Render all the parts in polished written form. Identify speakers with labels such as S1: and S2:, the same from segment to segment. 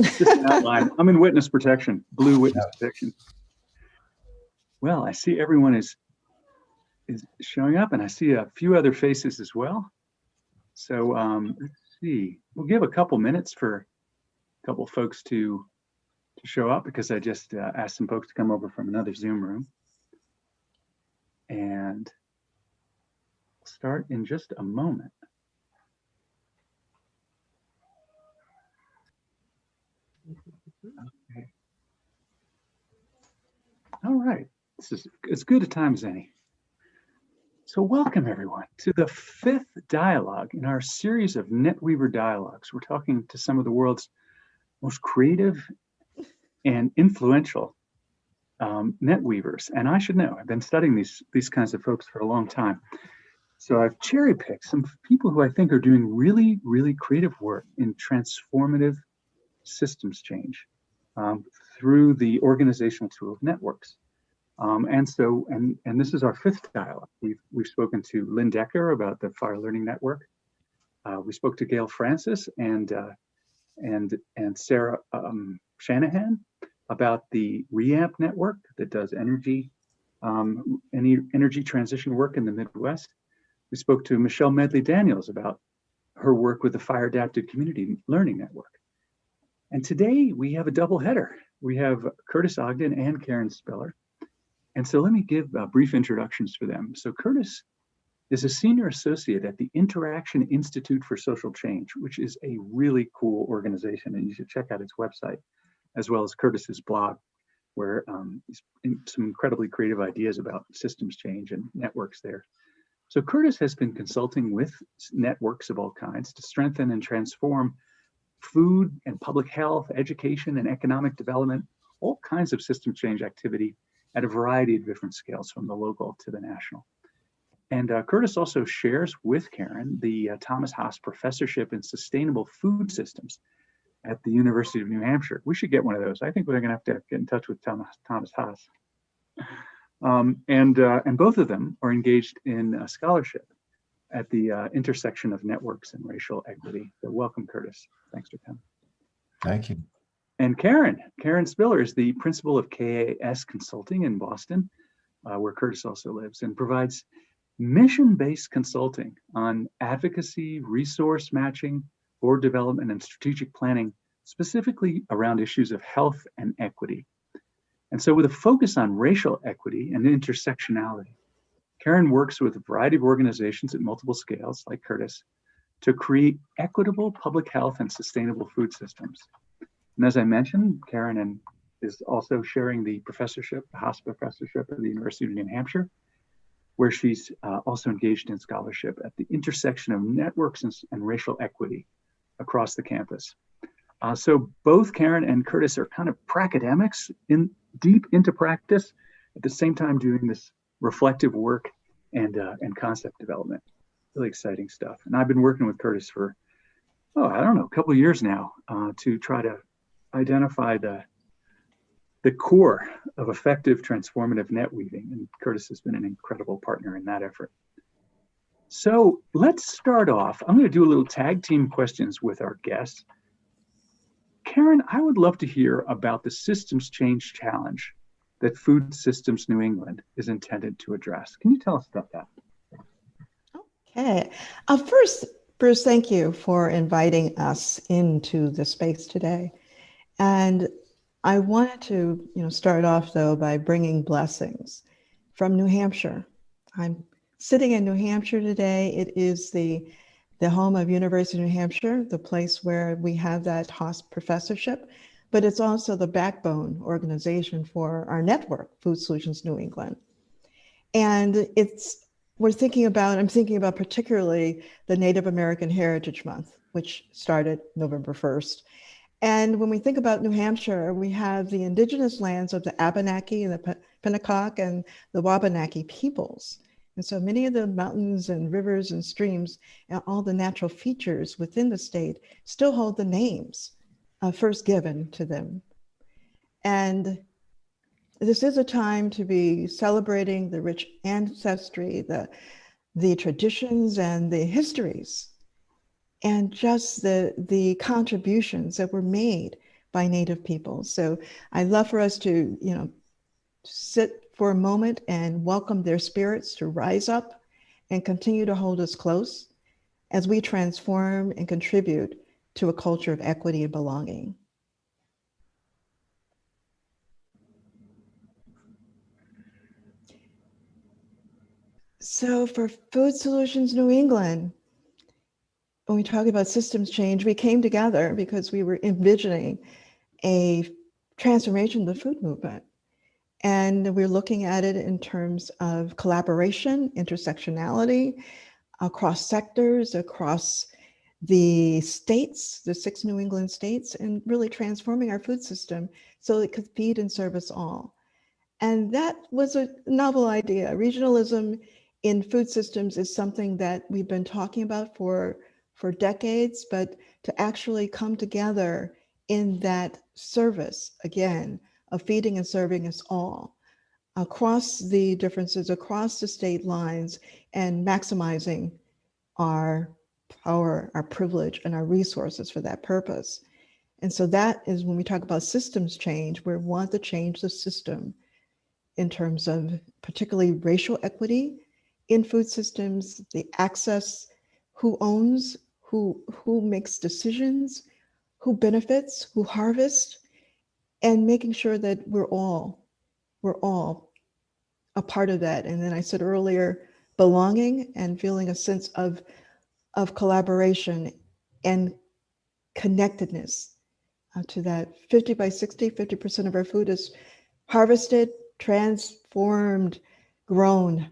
S1: Just an outline. I'm in witness protection, blue witness protection. Well, I see everyone is showing up, and I see a few other faces as well. So let's see. We'll give a couple minutes for a couple folks to show up, because I just asked some folks to come over from another Zoom room. And we'll start in just a moment. Okay. All right. This is as good a time as any. So welcome everyone to the 5th dialogue in our series of NetWeaver dialogues. We're talking to some of the world's most creative and influential NetWeavers. And I should know, I've been studying these kinds of folks for a long time. So I've cherry picked some people who I think are doing really, really creative work in transformative systems change through the organizational tool of networks. And this is our 5th dialogue. We've spoken to Lynn Decker about the Fire Learning Network. We spoke to Gail Francis and Sarah Shanahan about the REAMP network that does energy transition work in the Midwest. We spoke to Michelle Medley Daniels about her work with the Fire Adapted Community Learning Network. And today we have a double header. We have Curtis Ogden and Karen Spiller. And so let me give brief introductions for them. So Curtis is a senior associate at the Interaction Institute for Social Change, which is a really cool organization, and you should check out its website, as well as Curtis's blog, where he's some incredibly creative ideas about systems change and networks there. So Curtis has been consulting with networks of all kinds to strengthen and transform food and public health, education and economic development, all kinds of system change activity at a variety of different scales, from the local to the national. And Curtis also shares with Karen the Thomas Haas Professorship in Sustainable Food Systems at the University of New Hampshire. We should get one of those. I think we're going to have to get in touch with Thomas Haas. And both of them are engaged in a scholarship at the intersection of networks and racial equity. So welcome, Curtis. Thanks for coming.
S2: Thank you.
S1: And Karen Spiller is the principal of KAS Consulting in Boston, where Curtis also lives, and provides mission-based consulting on advocacy, resource matching, board development, and strategic planning, specifically around issues of health and equity. And so with a focus on racial equity and intersectionality, Karen works with a variety of organizations at multiple scales, like Curtis, to create equitable public health and sustainable food systems. And as I mentioned, Karen is also sharing the professorship, the Haas Professorship at the University of New Hampshire, where she's also engaged in scholarship at the intersection of networks and racial equity across the campus. So both Karen and Curtis are kind of pracademics deep into practice, at the same time doing this reflective work and concept development. Really exciting stuff. And I've been working with Curtis for, a couple of years now to try to identify the core of effective transformative net weaving. And Curtis has been an incredible partner in that effort. So let's start off. I'm going to do a little tag team questions with our guests. Karen, I would love to hear about the systems change challenge that Food Systems New England is intended to address. Can you tell us about that?
S3: Okay. First, Bruce, thank you for inviting us into the space today. And I wanted to, start off though by bringing blessings from New Hampshire. I'm sitting in New Hampshire today. It is the home of University of New Hampshire, the place where we have that Haas Professorship, but it's also the backbone organization for our network, Food Solutions New England. And I'm thinking about particularly the Native American Heritage Month, which started November 1st. And when we think about New Hampshire, we have the indigenous lands of the Abenaki and the Pennacock and the Wabanaki peoples. And so many of the mountains and rivers and streams and all the natural features within the state still hold the names first given to them. And this is a time to be celebrating the rich ancestry, the traditions and the histories. and just the contributions that were made by Native people. So I'd love for us to, sit for a moment and welcome their spirits to rise up and continue to hold us close as we transform and contribute to a culture of equity and belonging. So for Food Solutions New England, when we talk about systems change, we came together because we were envisioning a transformation of the food movement. And we're looking at it in terms of collaboration, intersectionality, across sectors, across the states, the 6 New England states, and really transforming our food system so it could feed and serve us all. And that was a novel idea. Regionalism in food systems is something that we've been talking about for decades, but to actually come together in that service, again, of feeding and serving us all across the differences, across the state lines, and maximizing our power, our privilege, and our resources for that purpose. And so that is when we talk about systems change, we want to change the system in terms of particularly racial equity in food systems, the access, who owns, who makes decisions, who benefits, who harvests, and making sure that we're all a part of that. And then I said earlier, belonging and feeling a sense of collaboration and connectedness to that 50 by 60, 50% of our food is harvested, transformed, grown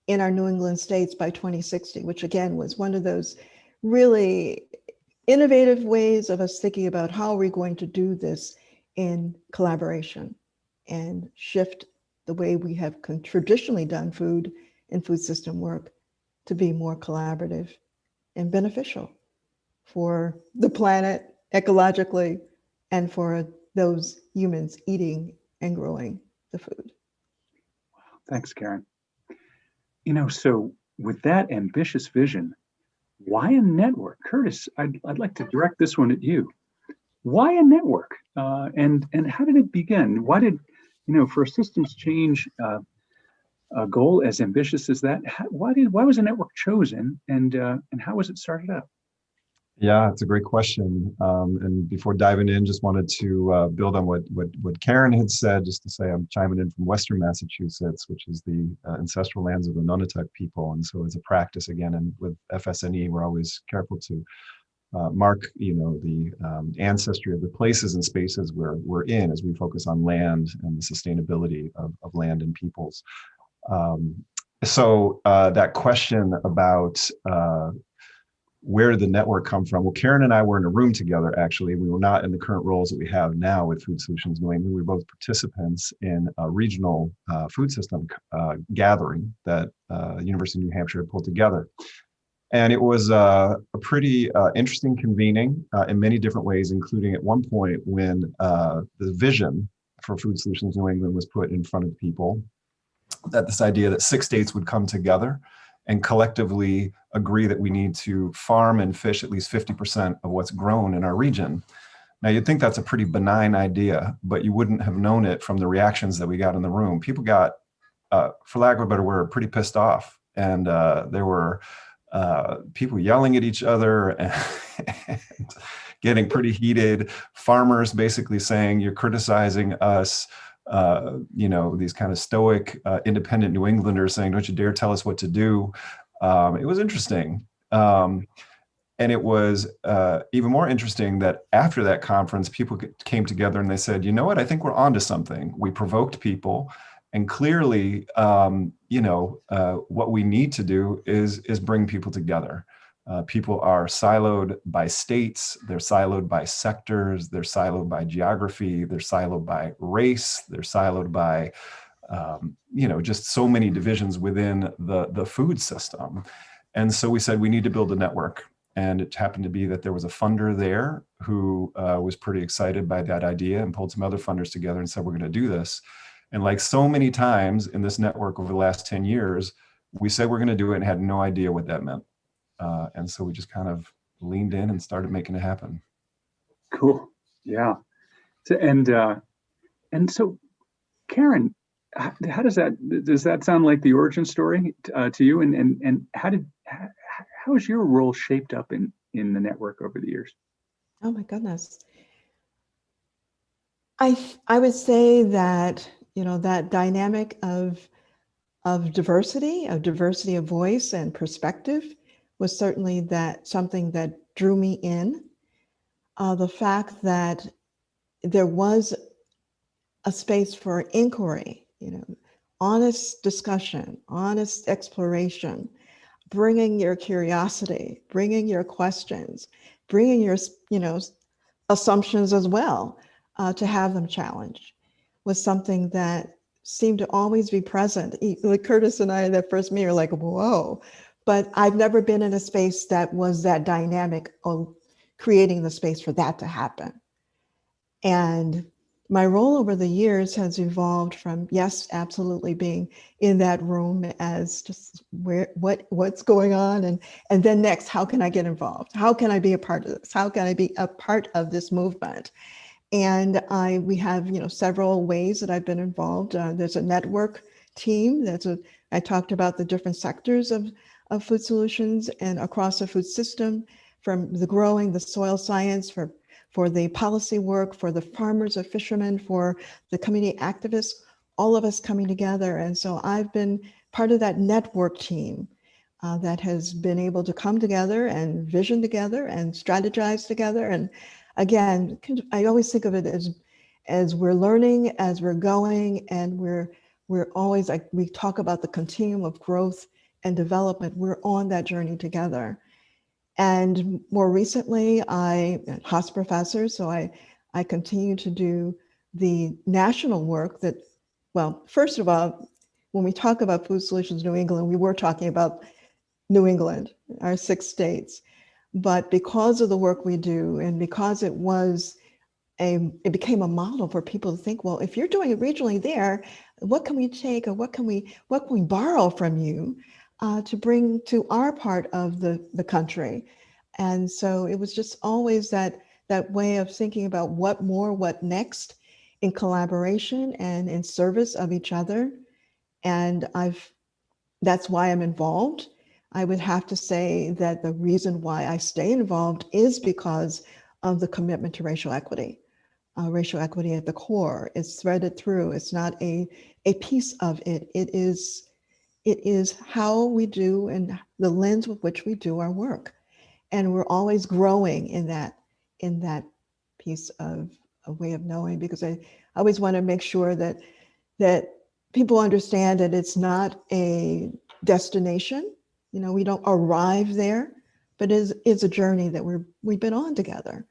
S3: in our New England states by 2060, which again was one of those really innovative ways of us thinking about how are we going to do this in collaboration and shift the way we have traditionally done food and food system work to be more collaborative and beneficial for the planet ecologically and for those humans eating and growing the food.
S1: Thanks, Karen. So with that ambitious vision, why a network? Curtis, I'd like to direct this one at you. Why a network? And how did it begin? Why did, for a systems change a goal as ambitious as that, why was a network chosen, and how was it started up?
S2: Yeah, it's a great question. And before diving in, just wanted to build on what Karen had said, just to say I'm chiming in from Western Massachusetts, which is the ancestral lands of the Nonotuck people. And so as a practice, again, and with FSNE, we're always careful to mark, the ancestry of the places and spaces where we're in as we focus on land and the sustainability of land and peoples. So that question about where did the network come from? Well, Karen and I were in a room together, actually. We were not in the current roles that we have now with Food Solutions New England. We were both participants in a regional food system gathering that University of New Hampshire had pulled together. And it was a pretty interesting convening in many different ways, including at one point when the vision for Food Solutions New England was put in front of people, that this idea that 6 states would come together and collectively agree that we need to farm and fish at least 50% of what's grown in our region. Now, you'd think that's a pretty benign idea, but you wouldn't have known it from the reactions that we got in the room. People got, for lack of a better word, pretty pissed off. And there were people yelling at each other and getting pretty heated. Farmers basically saying, you're criticizing us. These kind of stoic, independent New Englanders saying, don't you dare tell us what to do. It was interesting. And it was even more interesting that after that conference, people came together and they said, you know what, I think we're onto something. We provoked people. And clearly, what we need to do is bring people together. People are siloed by states, they're siloed by sectors, they're siloed by geography, they're siloed by race, they're siloed by, just so many divisions within the food system. And so we said we need to build a network. And it happened to be that there was a funder there who was pretty excited by that idea and pulled some other funders together and said, we're going to do this. And like so many times in this network over the last 10 years, we said we're going to do it and had no idea what that meant. And so we just kind of leaned in and started making it happen.
S1: Cool. Yeah. So, and so Karen, how does that sound like the origin story to you? And how has your role shaped up in the network over the years?
S3: Oh my goodness. I would say that, that dynamic of diversity of voice and perspective was certainly that something that drew me in. The fact that there was a space for inquiry, honest discussion, honest exploration, bringing your curiosity, bringing your questions, bringing your, assumptions as well, to have them challenged, was something that seemed to always be present. Like Curtis and I, that first meeting, are like, whoa. But I've never been in a space that was that dynamic of creating the space for that to happen. And my role over the years has evolved from, yes, absolutely being in that room as just what's going on, and then next, how can I get involved? How can I be a part of this? How can I be a part of this movement? And we have, several ways that I've been involved. There's a network team. I talked about the different sectors of food solutions and across the food system, from the growing, the soil science, for the policy work, for the farmers or fishermen, for the community activists, all of us coming together. And so I've been part of that network team that has been able to come together and vision together and strategize together. And again, I always think of it as we're learning, as we're going, and we're always, like we talk about the continuum of growth and development, we're on that journey together. And more recently, I'm a hospice professor, so I continue to do the national work that, well, first of all, when we talk about Food Solutions New England, we were talking about New England, our 6 states. But because of the work we do, and because it became a model for people to think, well, if you're doing it regionally there, what can we take, or what can we borrow from you to bring to our part of the country? And so it was just always that way of thinking about what more, what next, in collaboration and in service of each other. And that's why I'm involved. I would have to say that the reason why I stay involved is because of the commitment to racial equity. Racial equity at the core is threaded through. It's not a piece of it. It is how we do, and the lens with which we do our work. And we're always growing in that piece of a way of knowing, because I always want to make sure that people understand that it's not a destination. We don't arrive there, but it's a journey that we've been on together.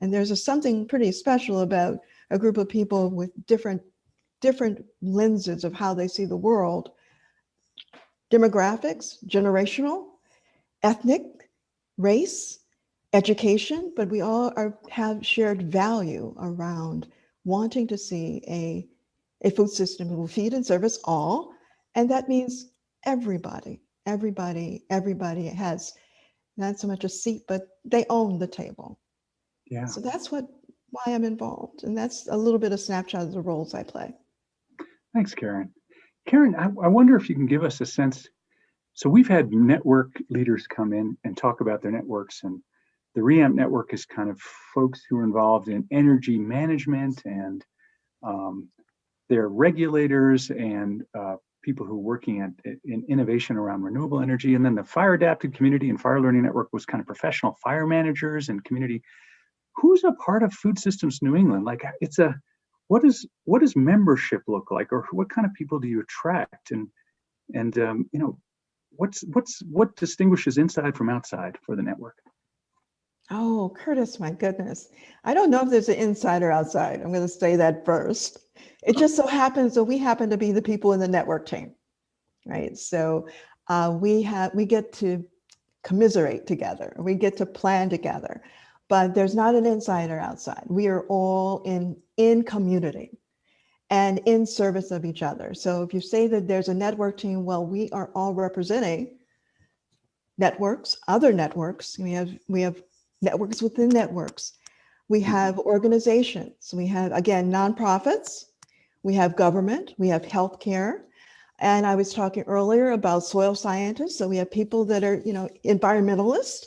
S3: And there's something pretty special about a group of people with different lenses of how they see the world, demographics, generational, ethnic, race, education, but we all have shared value around wanting to see a food system that will feed and service all. And that means everybody has not so much a seat, but they own the table.
S1: Yeah.
S3: So that's why I'm involved. And that's a little bit of snapshot of the roles I play.
S1: Thanks, Karen. Karen, I wonder if you can give us a sense. So we've had network leaders come in and talk about their networks, and the REAMP network is kind of folks who are involved in energy management, and they're regulators and people who are working in innovation around renewable energy. And then the Fire Adapted Community and Fire Learning Network was kind of professional fire managers and community. Who's a part of Food Systems New England? Like, what does membership look like, or what kind of people do you attract? And what distinguishes inside from outside for the network?
S3: Oh, Curtis, my goodness. I don't know if there's an inside or outside. I'm going to say that first. It just so happens that we happen to be the people in the network team, right? So we get to commiserate together. We get to plan together, but there's not an inside or outside. We are all in community and in service of each other. So if you say that there's a network team, well, we are all representing networks, other networks. We have networks within networks. We have organizations. We have, again, nonprofits. We have government. We have healthcare. And I was talking earlier about soil scientists. So we have people that are, environmentalists.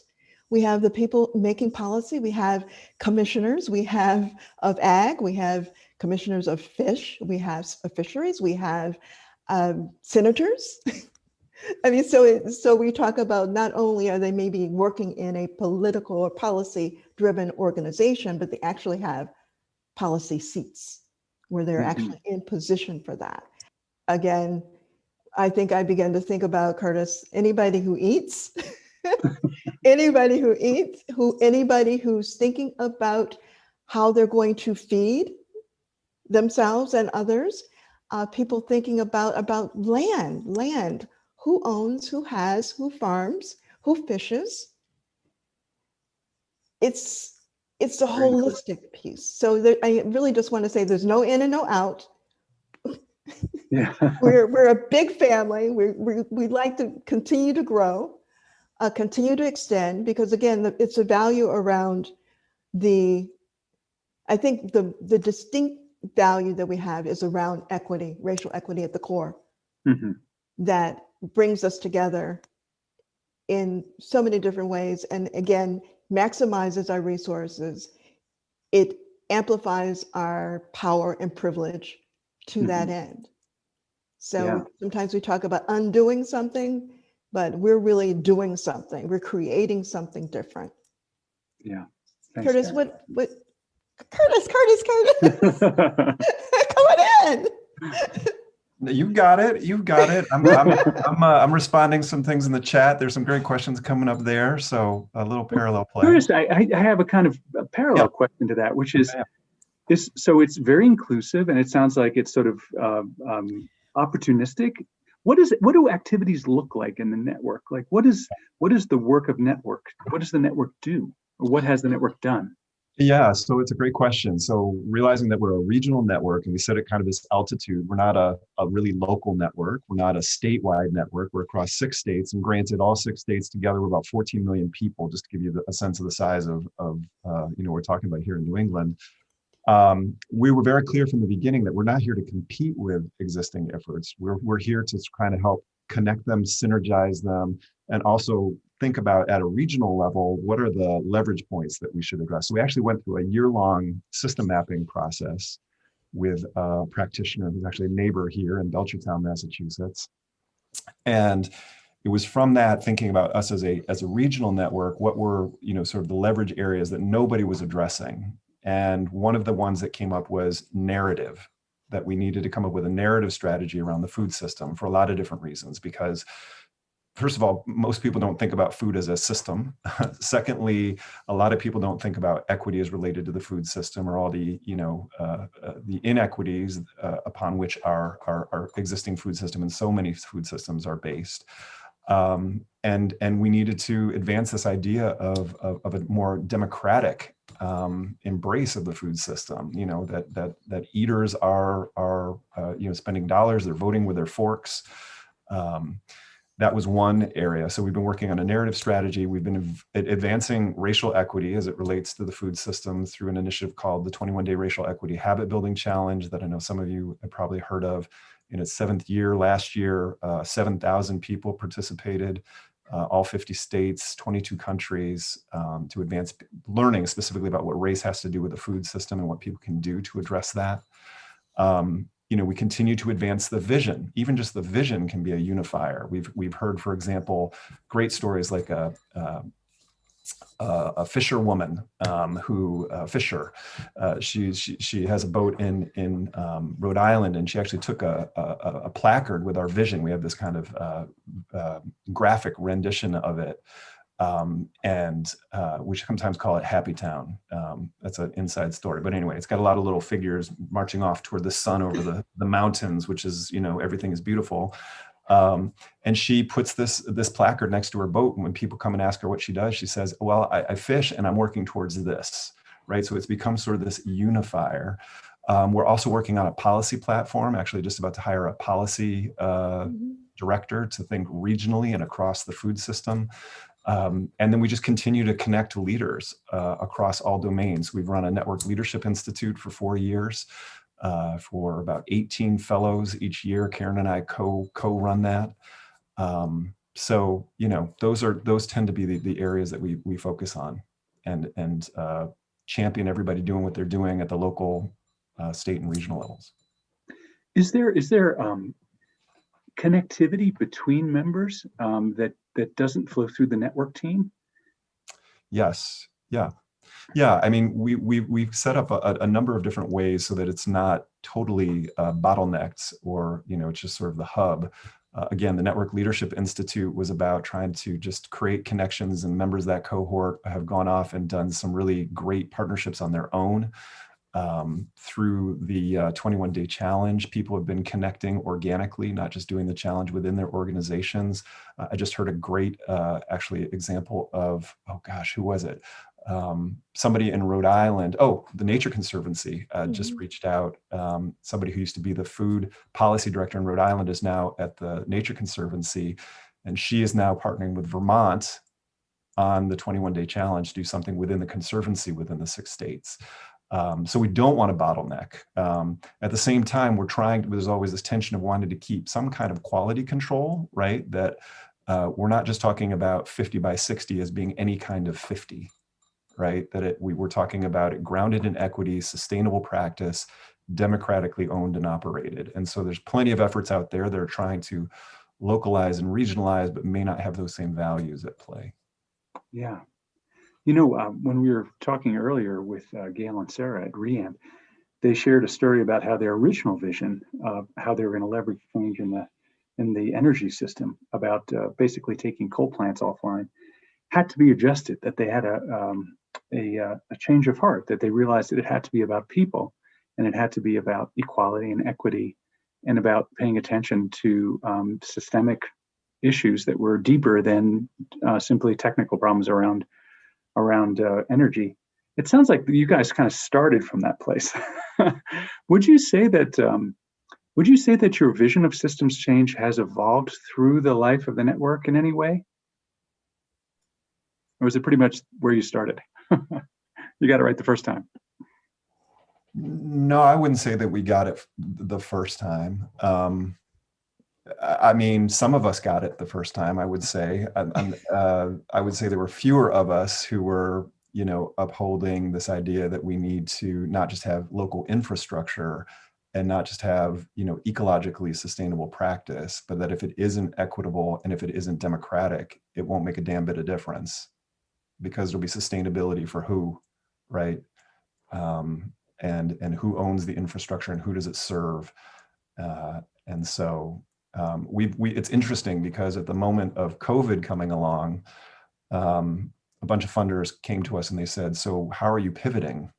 S3: We have the people making policy. We have commissioners. We have of ag. We have commissioners of fish. We have fisheries. We have senators. I mean, so we talk about not only are they maybe working in a political or policy-driven organization, but they actually have policy seats where they're actually in position for that. Again, I think I began to think about, Curtis, anybody who eats, anybody who's thinking about how they're going to feed themselves and others, people thinking about land, who owns, who has, who farms, who fishes. It's a holistic piece. So there, I really just want to say there's no in and no out.
S1: Yeah.
S3: We're a big family. We like to continue to grow, continue to extend, because again, it's a value around I think the distinct value that we have is around equity, racial equity at the core, that brings us together in so many different ways. And again, maximizes our resources. It amplifies our power and privilege to that end. So sometimes we talk about undoing something, but we're really doing something. We're creating something different.
S1: Yeah. Thanks,
S3: Curtis,
S1: Karen.
S3: Curtis, come on in.
S2: You've got it. You've got it. I'm responding some things in the chat. There's some great questions coming up there. So a little parallel play.
S1: Curtis, I have a kind of a parallel question to that, which is so it's very inclusive, and it sounds like it's sort of opportunistic. What do activities look like in the network? Like what is the work of network? What does the network do? Or what has the network done?
S2: Yeah, so it's a great question. So realizing that we're a regional network, and we set it kind of this altitude, we're not a really local network. We're not a statewide network. We're across 6 states, and granted, all 6 states together, we're about 14 million people, just to give you a sense of the size of we're talking about here in New England. We were very clear from the beginning that we're not here to compete with existing efforts. We're here to kind of help connect them, synergize them, and also think about at a regional level, what are the leverage points that we should address? So we actually went through a year-long system mapping process with a practitioner who's actually a neighbor here in Belchertown, Massachusetts. And it was from that thinking about us as a regional network, what were, sort of the leverage areas that nobody was addressing. And one of the ones that came up was narrative, that we needed to come up with a narrative strategy around the food system for a lot of different reasons, because first of all, most people don't think about food as a system. Secondly, a lot of people don't think about equity as related to the food system, or all the, the inequities upon which our existing food system and so many food systems are based. And we needed to advance this idea of a more democratic embrace of the food system. That eaters are spending dollars, they're voting with their forks. That was one area. So we've been working on a narrative strategy. We've been advancing racial equity as it relates to the food system through an initiative called the 21-Day Racial Equity Habit Building Challenge that I know some of you have probably heard of. In its 7th year, last year, 7,000 people participated, all 50 states, 22 countries, to advance learning specifically about what race has to do with the food system and what people can do to address that. We continue to advance the vision. Even just the vision can be a unifier. We've heard, for example, great stories like a fisherwoman Fisher. She has a boat in Rhode Island, and she actually took a placard with our vision. We have this kind of graphic rendition of it. We sometimes call it Happy Town. That's an inside story. But anyway, it's got a lot of little figures marching off toward the sun over the mountains, which is, everything is beautiful. And she puts this placard next to her boat. And when people come and ask her what she does, she says, well, I fish and I'm working towards this, right? So it's become sort of this unifier. We're also working on a policy platform, actually just about to hire a policy director to think regionally and across the food system. And then we just continue to connect leaders across all domains. We've run a Network Leadership Institute for 4 years for about 18 fellows each year. Karen and I co-run that. So, those tend to be the areas that we focus on and champion everybody doing what they're doing at the local, state and regional levels.
S1: Is there connectivity between members that doesn't flow through the network team?
S2: Yes. Yeah. I mean, we've set up a number of different ways so that it's not totally bottlenecked or, it's just sort of the hub. Again, the Network Leadership Institute was about trying to just create connections, and members of that cohort have gone off and done some really great partnerships on their own. Through the 21-day challenge, people have been connecting organically, not just doing the challenge within their organizations. I just heard a great, actually, example of, oh gosh, who was it? Somebody in Rhode Island. Oh, the Nature Conservancy just reached out. Somebody who used to be the food policy director in Rhode Island is now at the Nature Conservancy, and she is now partnering with Vermont on the 21-day challenge to do something within the conservancy within the 6 states. So we don't want to bottleneck. At the same time, there's always this tension of wanting to keep some kind of quality control, right? That we're not just talking about 50 by 60 as being any kind of 50, right? That we were talking about it grounded in equity, sustainable practice, democratically owned and operated. And so there's plenty of efforts out there that are trying to localize and regionalize, but may not have those same values at play.
S1: Yeah. When we were talking earlier with Gail and Sarah at REAMP, they shared a story about how their original vision of how they were going to leverage change in the energy system, about basically taking coal plants offline, had to be adjusted. That they had a change of heart. That they realized that it had to be about people, and it had to be about equality and equity, and about paying attention to systemic issues that were deeper than simply technical problems around energy. It sounds like you guys kind of started from that place. Would you say that your vision of systems change has evolved through the life of the network in any way? Or was it pretty much where you started? You got it right the first time.
S2: No, I wouldn't say that we got it the first time. I mean, some of us got it the first time, I would say. I would say there were fewer of us who were, upholding this idea that we need to not just have local infrastructure and not just have, ecologically sustainable practice, but that if it isn't equitable and if it isn't democratic, it won't make a damn bit of difference, because there'll be sustainability for who, right? And who owns the infrastructure and who does it serve? And so it's interesting because at the moment of COVID coming along, a bunch of funders came to us and they said, so how are you pivoting?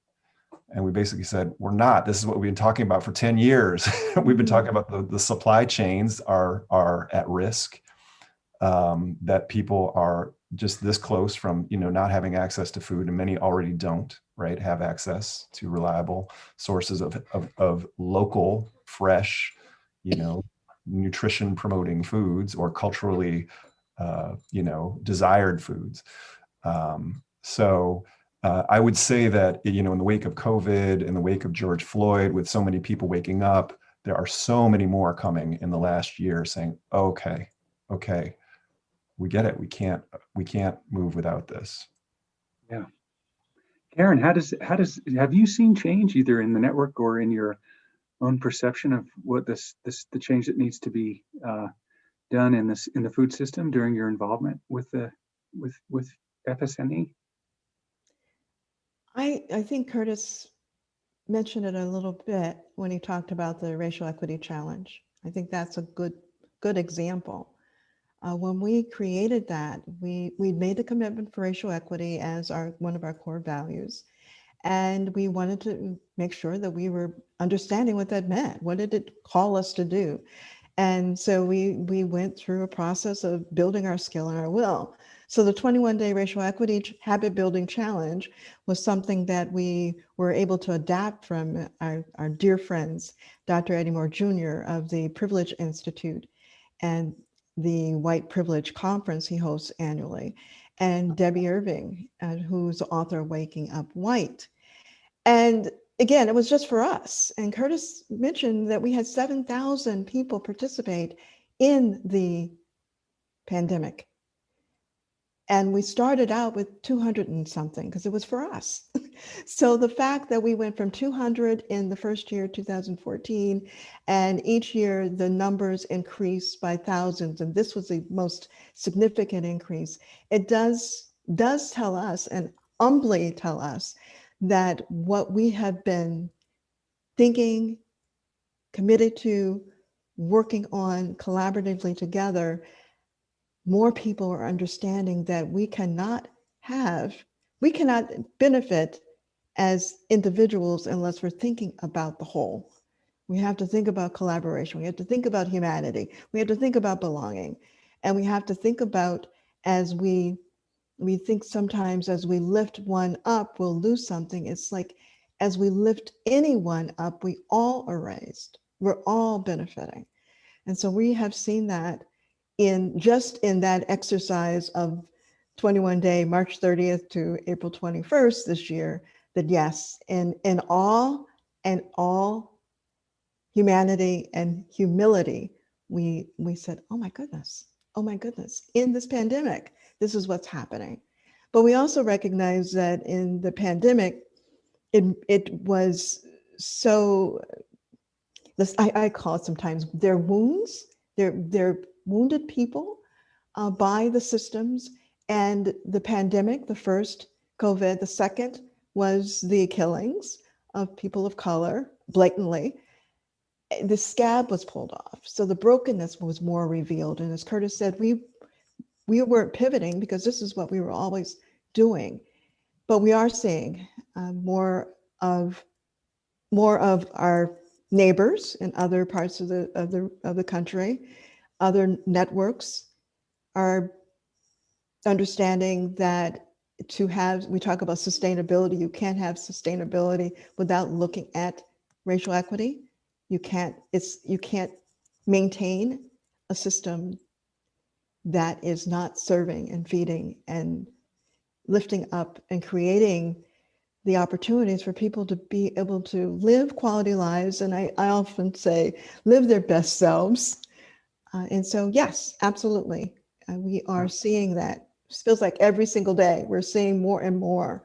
S2: And we basically said, we're not. This is what we've been talking about for 10 years. We've been talking about the supply chains are at risk, that people are just this close from, not having access to food, and many already don't, right, have access to reliable sources of local, fresh, nutrition promoting foods or culturally, desired foods. So I would say that, in the wake of COVID, in the wake of George Floyd, with so many people waking up, there are so many more coming in the last year saying, okay, we get it. We can't move without this.
S1: Yeah. Karen, have you seen change either in the network or in your own perception of what the change that needs to be done in the food system during your involvement with FSNE?
S3: I think Curtis mentioned it a little bit when he talked about the racial equity challenge. I think that's a good example. When we created that, we made the commitment for racial equity as one of our core values. And we wanted to make sure that we were understanding what that meant. What did it call us to do? And so we went through a process of building our skill and our will. So the 21-day racial equity habit building challenge was something that we were able to adapt from our dear friends, Dr. Eddie Moore Jr. of the Privilege Institute and the White Privilege Conference he hosts annually. and Debbie Irving, who's the author of Waking Up White. And again, it was just for us. And Curtis mentioned that we had 7,000 people participate in the pandemic. And we started out with 200 and something because it was for us. So the fact that we went from 200 in the first year, 2014, and each year the numbers increased by thousands, and this was the most significant increase, it does tell us and humbly tell us that what we have been thinking, committed to, working on collaboratively together, more people are understanding that we cannot benefit as individuals unless we're thinking about the whole. We have to think about collaboration. We have to think about humanity. We have to think about belonging. And we have to think about, as we think sometimes as we lift one up, we'll lose something. It's like, as we lift anyone up, we all are raised. We're all benefiting. And so we have seen that in that exercise of 21 day, March 30th to April 21st this year, that yes, in all humanity and humility, we said, oh my goodness, in this pandemic, this is what's happening. But we also recognize that in the pandemic, it was so, I call it sometimes their wounds, they're wounded people by the systems. And the pandemic, the first COVID, the second was the killings of people of color blatantly. The scab was pulled off. So the brokenness was more revealed. And as Curtis said, we weren't pivoting because this is what we were always doing. But we are seeing more of our neighbors in other parts of the country, other networks are understanding that we talk about sustainability. You can't have sustainability without looking at racial equity. You can't maintain a system that is not serving and feeding and lifting up and creating the opportunities for people to be able to live quality lives. And I often say, live their best selves. And so, yes, absolutely. We are seeing that. It feels like every single day, we're seeing more and more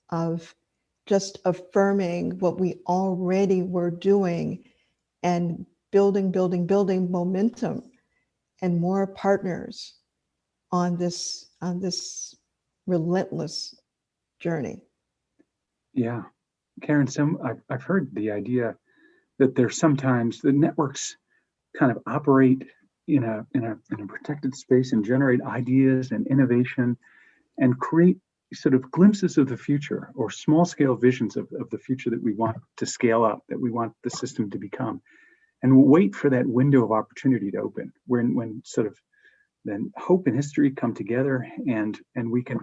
S3: of just affirming what we already were doing and building momentum and more partners on this relentless journey.
S1: Yeah, Karen, I've heard the idea that there's sometimes the networks kind of operate in a protected space and generate ideas and innovation and create sort of glimpses of the future or small scale visions of the future that we want to scale up, that we want the system to become, and we'll wait for that window of opportunity to open when sort of then hope and history come together and we can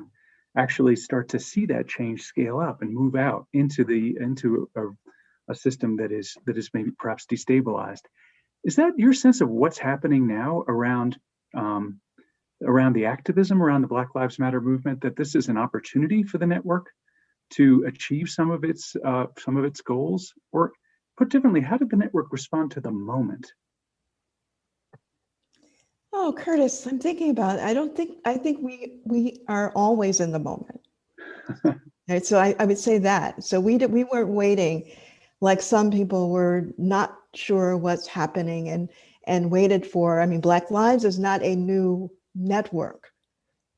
S1: actually start to see that change scale up and move out into a system that is maybe perhaps destabilized. Is that your sense of what's happening now around the activism around the Black Lives Matter movement, that this is an opportunity for the network to achieve some of its goals? Or put differently, how did the network respond to the moment?
S3: Oh, Curtis, I'm thinking about it. I think we are always in the moment. Right? So I would say that. So we weren't waiting like some people were not sure what's happening and waited for. I mean, Black Lives is not a new network,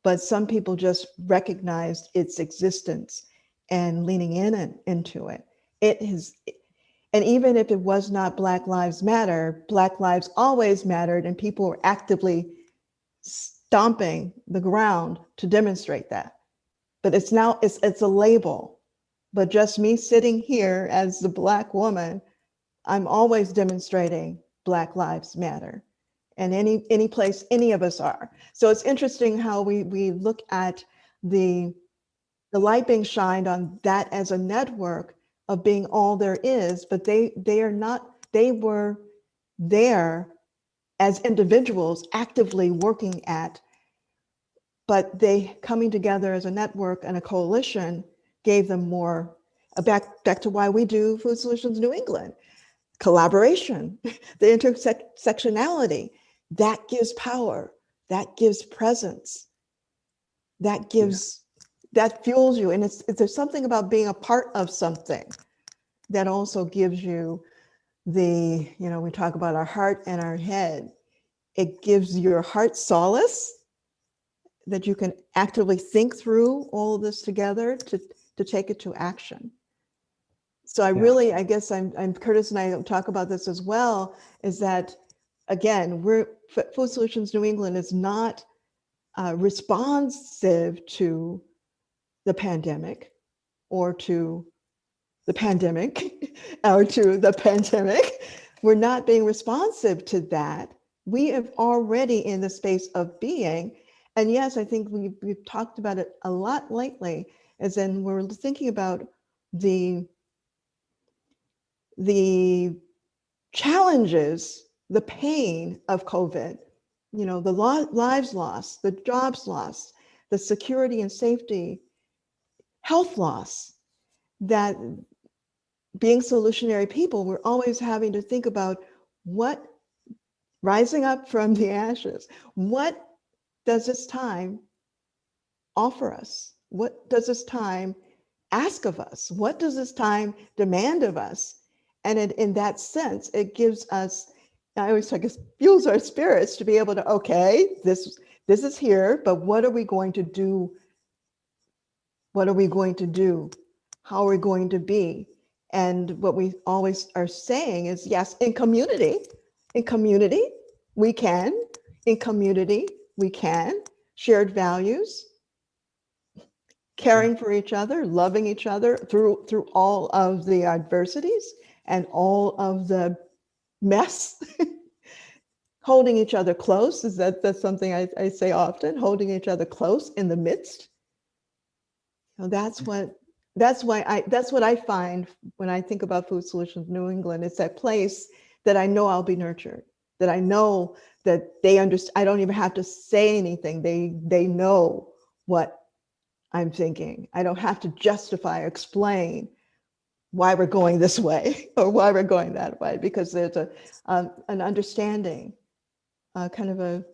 S3: but some people just recognized its existence and leaning into it. And even if it was not Black Lives Matter, Black lives always mattered, and people were actively stomping the ground to demonstrate that. But it's a label. But just me sitting here as the Black woman, I'm always demonstrating Black Lives Matter. And any place any of us are. So it's interesting how we look at the light being shined on that as a network of being all there is, but they are not. They were there as individuals actively working at but they coming together as a network and a coalition gave them more, back to why we do Food Solutions New England. Collaboration, the intersectionality, that gives power, that gives presence, that gives, that fuels you. And there's something about being a part of something that also gives you the, we talk about our heart and our head. It gives your heart solace that you can actively think through all of this together to take it to action. So I guess I'm Curtis and I talk about this as well, is that, again, Food Solutions New England is not responsive to the pandemic or to the pandemic or to the pandemic. We're not being responsive to that. We have already in the space of being. And yes, I think we've talked about it a lot lately, as in we're thinking about the challenges, the pain of COVID, the lives lost, the jobs lost, the security and safety, health loss, that being solutionary people, we're always having to think about what, rising up from the ashes, what does this time offer us? What does this time ask of us? What does this time demand of us? And in that sense, it gives us, I always talk, it fuels our spirits to be able to, okay, this is here, but what are we going to do? What are we going to do? How are we going to be? And what we always are saying is, yes, in community, we can. In community, we can. Shared values, caring for each other, loving each other through all of the adversities and all of the mess. Holding each other close, that's something I say often, holding each other close in the midst. That's what I find when I think about Food Solutions New England. It's that place that I know I'll be nurtured, that I know that they understand. I don't even have to say anything. They know what I'm thinking. I don't have to justify or explain why we're going this way or why we're going that way, because there's an understanding, kind of a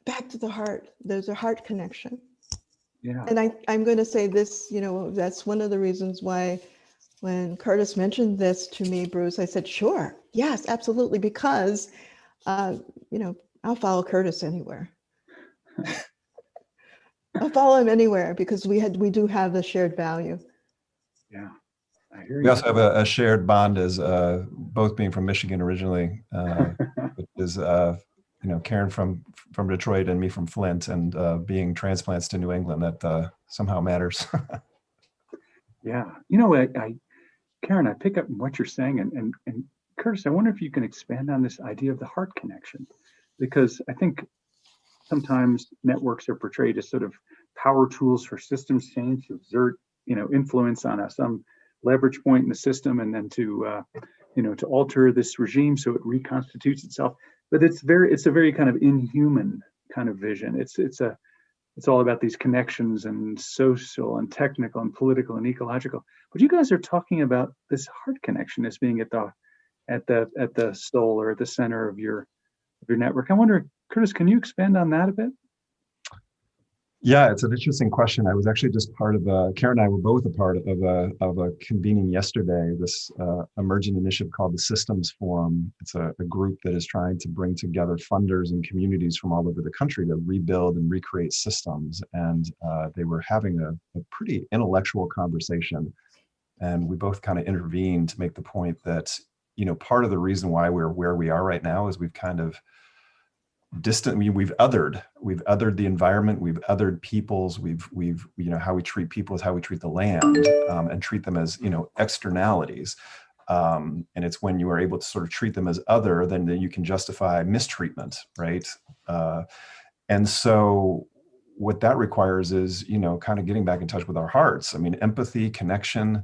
S3: back to the heart. There's a heart connection.
S1: Yeah.
S3: And I'm going to say this, that's one of the reasons why when Curtis mentioned this to me, Bruce, I said, sure, yes, absolutely, because, I'll follow Curtis anywhere. I'll follow him anywhere because we do have the shared value.
S1: Yeah, I hear you.
S2: We also have a shared bond as both being from Michigan originally, which is Karen from Detroit and me from Flint, and being transplants to New England, that somehow matters.
S1: Yeah, Karen, I pick up what you're saying, and Curtis, I wonder if you can expand on this idea of the heart connection, because I think sometimes networks are portrayed as sort of power tools for systems change to exert, influence on some leverage point in the system, and then to alter this regime so it reconstitutes itself. But it's a very kind of inhuman kind of vision. It's all about these connections and social and technical and political and ecological. But you guys are talking about this heart connection as being at the soul or at the center of your network. I wonder, Curtis, can you expand on that a bit?
S2: Yeah, it's an interesting question. I was actually just part of Karen and I were both a part of a convening yesterday, this emergent initiative called the Systems Forum. It's a group that is trying to bring together funders and communities from all over the country to rebuild and recreate systems. And they were having a pretty intellectual conversation. And we both kind of intervened to make the point that, part of the reason why we're where we are right now is we've kind of we've othered the environment, we've othered peoples, we've how we treat people is how we treat the land, and treat them as externalities, and it's when you are able to sort of treat them as other, then you can justify mistreatment, right? And so what that requires is kind of getting back in touch with our hearts. I mean, empathy, connection,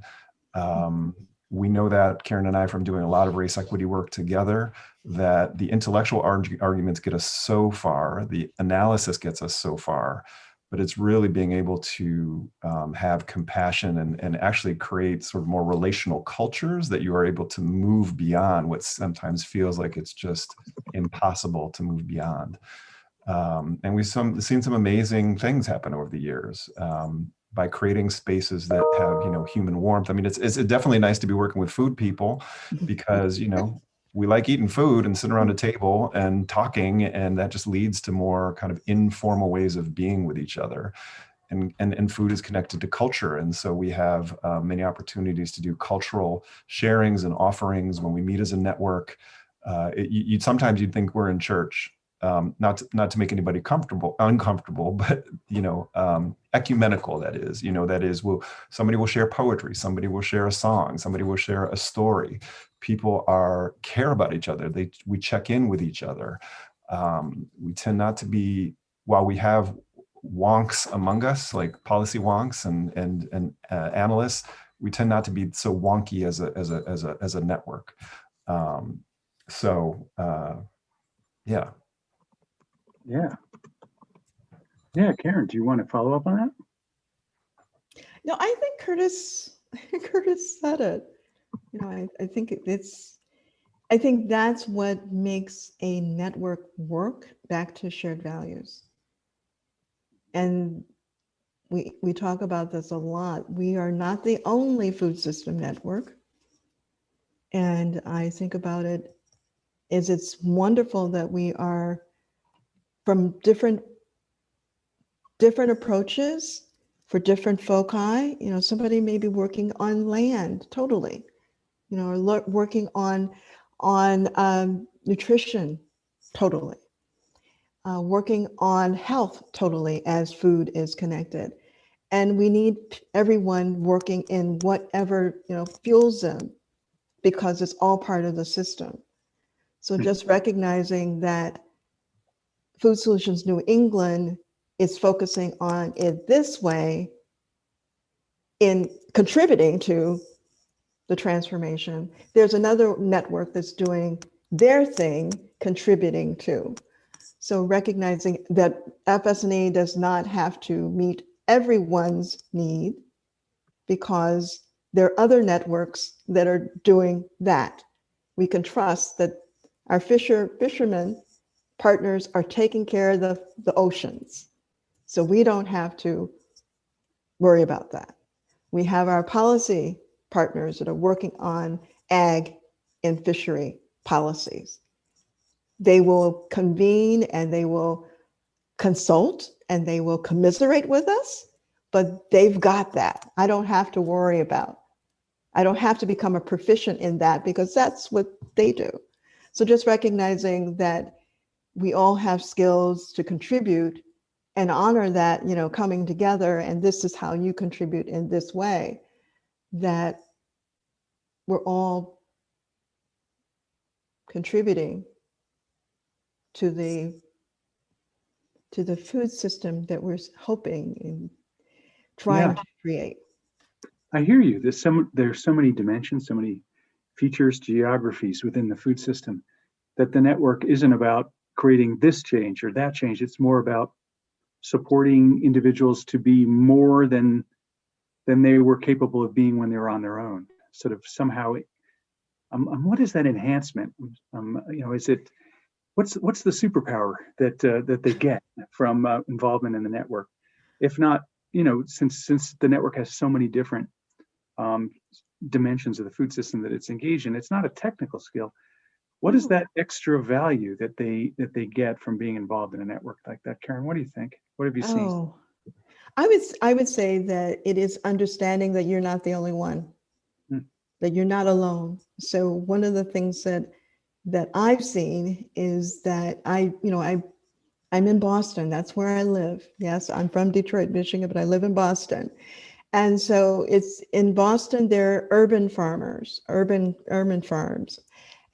S2: We know that, Karen and I, from doing a lot of race equity work together, that the intellectual arguments get us so far, the analysis gets us so far, but it's really being able to have compassion and actually create sort of more relational cultures that you are able to move beyond what sometimes feels like it's just impossible to move beyond. And we've seen some amazing things happen over the years by creating spaces that have, human warmth. I mean, it's definitely nice to be working with food people because, we like eating food and sitting around a table and talking, and that just leads to more kind of informal ways of being with each other. And food is connected to culture. And so we have many opportunities to do cultural sharings and offerings when we meet as a network. Sometimes you'd think we're in church. Not to make anybody uncomfortable, but ecumenical. That is, somebody will share poetry, somebody will share a song, somebody will share a story. People care about each other. We check in with each other. We tend not to be, while we have wonks among us, like policy wonks and analysts, we tend not to be so wonky as a network. Yeah.
S3: Yeah,
S1: Karen, do you want to follow up on that?
S3: No, I think Curtis said it. I think that's what makes a network work, back to shared values. And we talk about this a lot. We are not the only food system network. And I think about it as it's wonderful that we are from different approaches for different foci. Somebody may be working on land totally, or working on nutrition totally, working on health totally, as food is connected. And we need everyone working in whatever fuels them, because it's all part of the system. So just recognizing that Food Solutions New England is focusing on it this way in contributing to the transformation. There's another network that's doing their thing, contributing to. So recognizing that FS&E does not have to meet everyone's need, because there are other networks that are doing that. We can trust that our fishermen partners are taking care of the oceans. So we don't have to worry about that. We have our policy partners that are working on ag and fishery policies. They will convene and they will consult and they will commiserate with us, but they've got that. I don't have to worry about. I don't have to become a proficient in that, because that's what they do. So just recognizing that we all have skills to contribute, and honor that, coming together, and this is how you contribute in this way, that we're all contributing to the food system that we're hoping and trying to create.
S1: I hear you. There's so many dimensions, so many features, geographies within the food system, that the network isn't about creating this change or that change. It's more about supporting individuals to be more than they were capable of being when they were on their own. Sort of somehow, what is that enhancement? Is it what's the superpower that they get from involvement in the network? If not, since the network has so many different dimensions of the food system that it's engaged in, it's not a technical skill. What is that extra value that they get from being involved in a network like that? Karen, what do you think? What have you seen?
S3: Oh, I would say that it is understanding that you're not the only one, that you're not alone. So one of the things that I've seen is that I'm in Boston. That's where I live. Yes, I'm from Detroit, Michigan, but I live in Boston. And so it's in Boston, there are urban farmers, urban farms.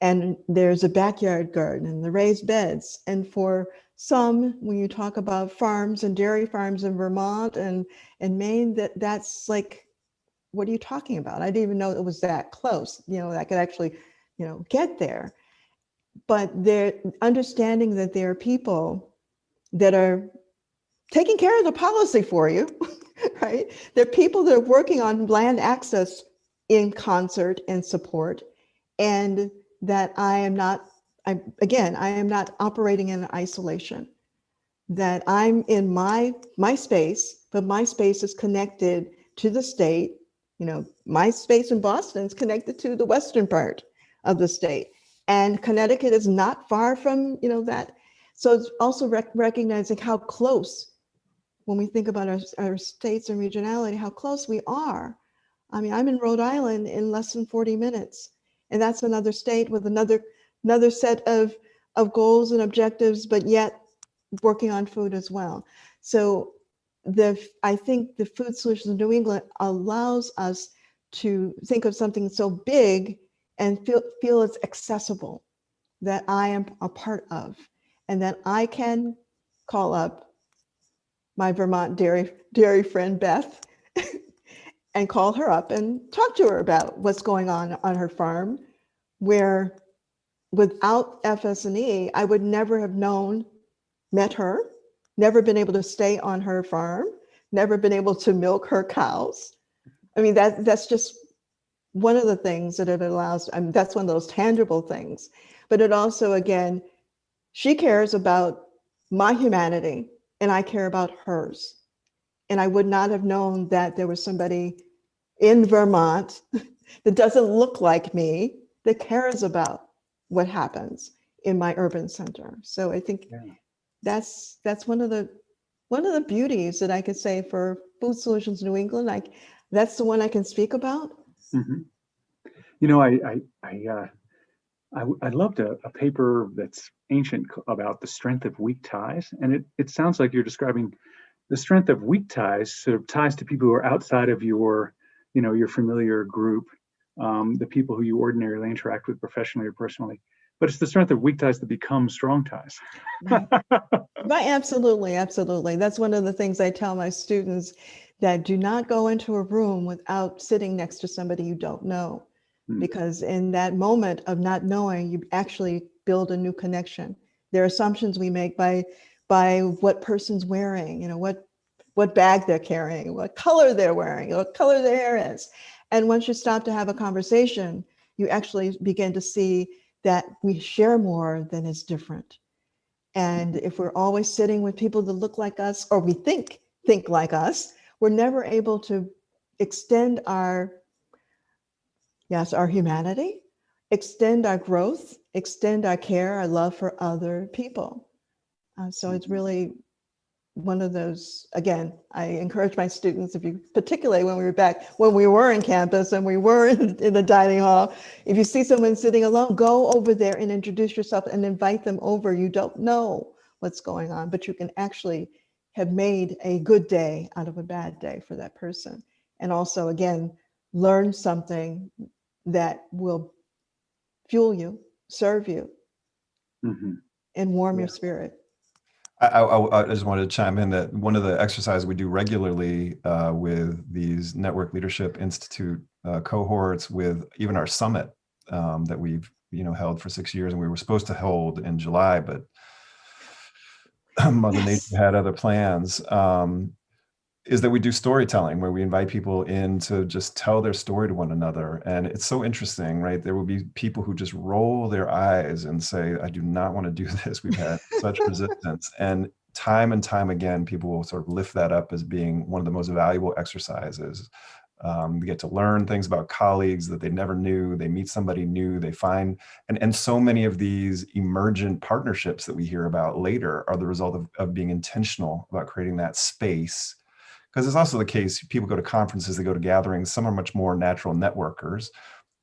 S3: And there's a backyard garden and the raised beds. And for some, when you talk about farms and dairy farms in Vermont and Maine, that's like what are you talking about? I didn't even know it was that close, that I could actually, get there. But they're understanding that there are people that are taking care of the policy for you, right? There are people that are working on land access in concert and support, and that I am not operating in isolation, that I'm in my space, but my space is connected to the state. My space in Boston is connected to the western part of the state, and Connecticut is not far from, that. So it's also recognizing how close, when we think about our states and regionality, how close we are. I mean, I'm in Rhode Island in less than 40 minutes, and that's another state with another set of goals and objectives, but yet working on food as well. So I think the Food Solutions in New England allows us to think of something so big and feel it's accessible, that I am a part of, and that I can call up my Vermont dairy friend Beth and call her up and talk to her about what's going on her farm, where without FS&E, I would never have met her, never been able to stay on her farm, never been able to milk her cows. I mean, that's just one of the things that it allows. I mean, that's one of those tangible things. But it also, again, she cares about my humanity and I care about hers. And I would not have known that there was somebody in Vermont that doesn't look like me that cares about what happens in my urban center. So I think that's one of the beauties that I could say for Food Solutions New England. Like, that's the one I can speak about.
S1: Mm-hmm. I loved a paper that's ancient about the strength of weak ties, and it sounds like you're describing the strength of weak ties, sort of ties to people who are outside of your familiar group, the people who you ordinarily interact with professionally or personally. But it's the strength of weak ties that become strong ties.
S3: Right, absolutely. That's one of the things I tell my students, that do not go into a room without sitting next to somebody you don't know. Because in that moment of not knowing, you actually build a new connection. There are assumptions we make by what person's wearing, what bag they're carrying, what color they're wearing, what color their hair is. And once you stop to have a conversation, you actually begin to see that we share more than is different. And if we're always sitting with people that look like us, or we think like us, we're never able to extend our humanity, extend our growth, extend our care, our love for other people. So it's really one of those, again, I encourage my students, particularly when we were in campus and we were in the dining hall, if you see someone sitting alone, go over there and introduce yourself and invite them over. You don't know what's going on, but you can actually have made a good day out of a bad day for that person. And also, again, learn something that will fuel you, serve you, and warm your spirit.
S2: I just wanted to chime in that one of the exercises we do regularly with these Network Leadership Institute cohorts, with even our summit that we've held for 6 years, and we were supposed to hold in July, but Mother Nature had other plans, is that we do storytelling, where we invite people in to just tell their story to one another. And it's so interesting, right? There will be people who just roll their eyes and say, I do not want to do this. We've had such resistance. And time again, people will sort of lift that up as being one of the most valuable exercises. They get to learn things about colleagues that they never knew. They meet somebody new, they find, and so many of these emergent partnerships that we hear about later are the result of being intentional about creating that space. Because it's also the case, people go to conferences, they go to gatherings, some are much more natural networkers.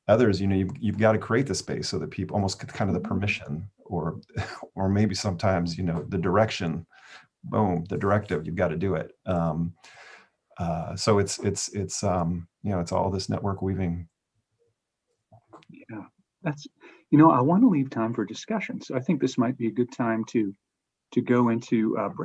S2: Others, you've got to create the space so that people almost get kind of the permission, or maybe sometimes, the direction, boom, the directive, you've got to do it. So it's all this network weaving.
S1: Yeah, that's, I want to leave time for discussion. So I think this might be a good time to go into break.